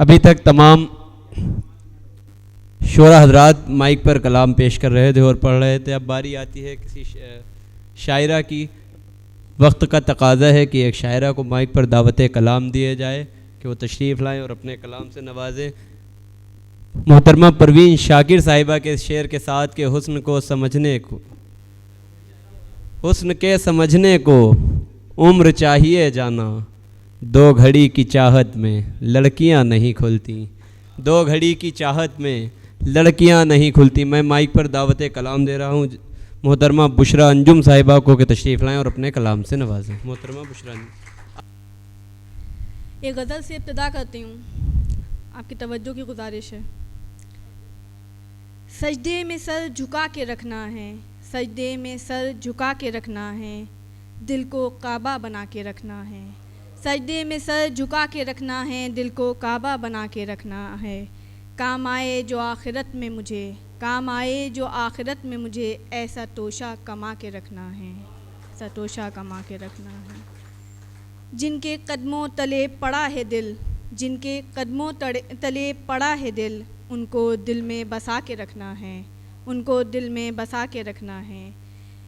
ابھی تک تمام شعراء حضرات مائک پر کلام پیش کر رہے تھے اور پڑھ رہے تھے. اب باری آتی ہے کسی شاعرہ کی. وقت کا تقاضا ہے کہ ایک شاعرہ کو مائک پر دعوت کلام دیے جائے کہ وہ تشریف لائیں اور اپنے کلام سے نوازیں. محترمہ پروین شاکر صاحبہ کے شعر کے ساتھ کہ حسن کے سمجھنے کو عمر چاہیے جانا، دو گھڑی کی چاہت میں لڑکیاں نہیں کھلتی، دو گھڑی کی چاہت میں لڑکیاں نہیں کھلتی. میں مائک پر دعوت کلام دے رہا ہوں محترمہ بشرا انجم صاحبہ کو کہ تشریف لائیں اور اپنے کلام سے نوازیں. محترمہ بشرا انجم. ایک غزل سے ابتدا کرتی ہوں، آپ کی توجہ کی گزارش ہے. سجدے میں سر جھکا کے رکھنا ہے، سجدے میں سر جھکا کے رکھنا ہے، دل کو کعبہ بنا کے رکھنا ہے. سجدے میں سر جھکا کے رکھنا ہے، دل کو کعبہ بنا کے رکھنا ہے. کام آئے جو آخرت میں مجھے، کام آئے جو آخرت میں مجھے، ایسا توشہ کما کے رکھنا ہے، ایسا توشہ کما کے رکھنا ہے. جن کے قدموں تلے پڑا ہے دل، جن کے قدموں تلے پڑا ہے دل، ان کو دل میں بسا کے رکھنا ہے، ان کو دل میں بسا کے رکھنا ہے.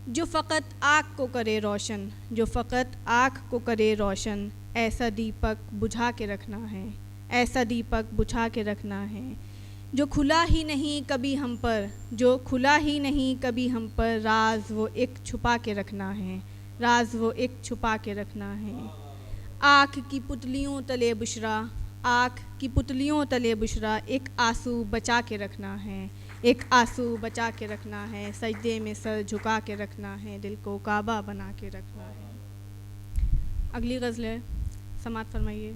جو فقط آنکھ کو کرے روشن، جو فقط آنکھ کو کرے روشن، ایسا دیپک بجھا کے رکھنا ہے، ایسا دیپک بجھا کے رکھنا ہے. جو کھلا ہی نہیں کبھی ہم پر، جو کھلا ہی نہیں کبھی ہم پر، راز وہ ایک چھپا کے رکھنا ہے، راز وہ ایک چھپا کے رکھنا ہے. آنکھ کی پتلیوں تلے بشرا، آنکھ کی پتلیوں تلے بشرا، ایک آنسو بچا کے رکھنا ہے، ایک آنسو بچا کے رکھنا ہے. سجدے میں سر جھکا کے رکھنا ہے، دل کو کعبہ بنا کے رکھنا ہے. اگلی غزل ہے، سماعت فرمائیے.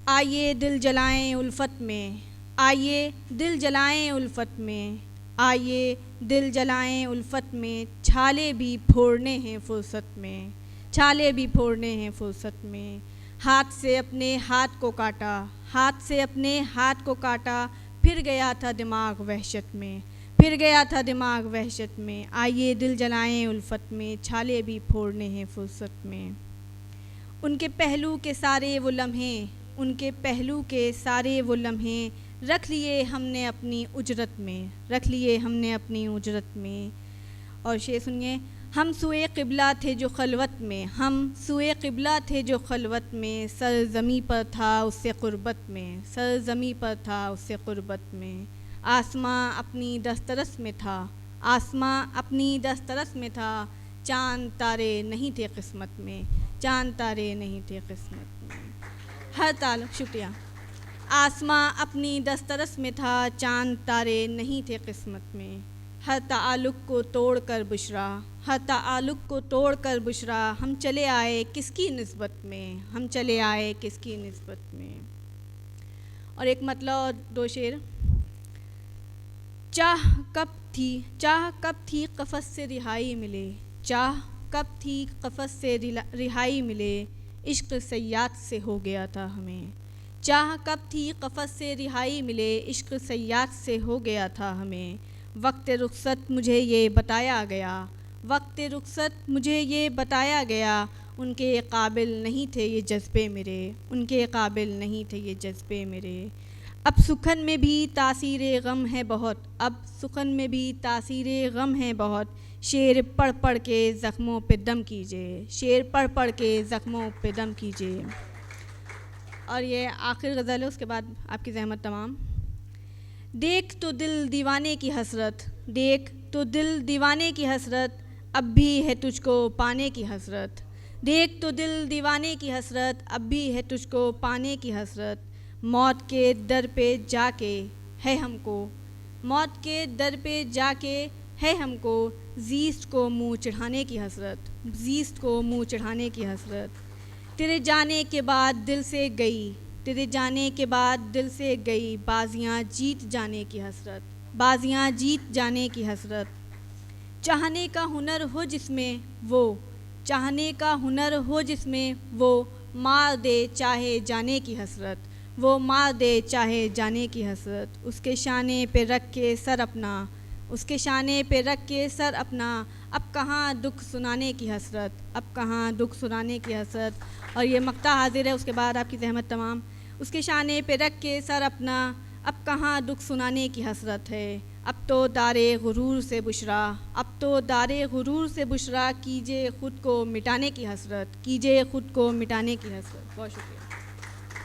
آئیے دل جلائیں الفت میں، آئیے دل جلائیں الفت میں، آئیے دل جلائیں الفت میں، چھالے بھی پھوڑنے ہیں فرصت میں، چھالے بھی پھوڑنے ہیں فرصت میں. ہاتھ سے اپنے ہاتھ کو کاٹا، ہاتھ سے اپنے ہاتھ کو کاٹا، پھر گیا تھا دماغ وحشت میں، پھر گیا تھا دماغ وحشت میں. آئیے دل جلائیں الفت میں، چھالے بھی پھوڑنے ہیں فرصت میں. ان کے پہلو کے سارے وہ لمحے، ان کے پہلو کے سارے وہ لمحے، رکھ لیے ہم نے اپنی اجرت میں، رکھ لیے ہم نے اپنی اجرت میں. اور شعر سنیے. ہم سوئے قبلہ تھے جو خلوت میں، ہم سوئے قبلہ تھے جو خلوت میں، سر زمیں پر تھا اس سے قربت میں، سر زمیں پر تھا اس سے قربت میں. آسماں اپنی دسترس میں تھا، آسماں اپنی دسترس میں تھا، چاند تارے نہیں تھے قسمت میں، چاند تارے نہیں تھے قسمت میں. ہر تعلق شکریہ. آسماں اپنی دسترس میں تھا، چاند تارے نہیں تھے قسمت میں. ہر تعلق کو توڑ کر بشرا، ہر تعلق کو توڑ کر بشرا، ہم چلے آئے کس کی نسبت میں، ہم چلے آئے کس کی نسبت میں. اور ایک مطلب اور دو شعر. چاہ کب تھی قفس سے رہائی ملے، چاہ کب تھی قفس سے رہائی ملے، عشق صیاد سے ہو گیا تھا ہمیں. چاہ کب تھی قفس سے رہائی ملے، عشق صیاد سے ہو گیا تھا ہمیں. وقت رخصت مجھے یہ بتایا گیا، وقت رخصت مجھے یہ بتایا گیا، ان کے قابل نہیں تھے یہ جذبے میرے، ان کے قابل نہیں تھے یہ جذبے میرے. اب سخن میں بھی تاثیر غم ہے بہت، اب سخن میں بھی تاثیر غم ہے بہت، شعر پڑھ پڑھ کے زخموں پہ دم کیجیے، شعر پڑھ پڑھ کے زخموں پہ دم کیجیے. اور یہ آخر غزل ہے، اس کے بعد آپ کی زحمت تمام. دیکھ تو دل دیوانے کی حسرت، دیکھ تو دل دیوانے کی حسرت، اب بھی ہے تجھ کو پانے کی حسرت. دیکھ تو دل دیوانے کی حسرت، اب بھی ہے تجھ کو پانے کی حسرت. موت کے در پہ جا کے ہے ہم کو، موت کے در پہ جا کے ہے ہم کو، زیست کو منہ چڑھانے کی حسرت، زیست کو منہ چڑھانے کی حسرت. تیرے جانے کے بعد دل سے گئی، تیرے جانے کے بعد دل سے گئی، بازیاں جیت جانے کی حسرت، بازیاں جیت جانے کی حسرت. چاہنے کا ہنر ہو جس میں وہ، چاہنے کا ہنر ہو جس میں وہ، مار دے چاہے جانے کی حسرت، وہ مار دے چاہے جانے کی حسرت. اس کے شانے پہ رکھ کے سر اپنا، اس کے شانے پہ رکھ کے سر اپنا، اب کہاں دکھ سنانے کی حسرت، اب کہاں دکھ سنانے کی حسرت. اور یہ مقطع حاضر ہے، اس کے بعد آپ کی زحمت تمام. اس کے شانے پہ رکھ کے سر اپنا، اب کہاں دکھ سنانے کی حسرت ہے، اب تو دارے غرور سے بشرا، اب تو دارے غرور سے بشرا، کیجے خود کو مٹانے کی حسرت، کیجے خود کو مٹانے کی حسرت۔ بہت شکریہ۔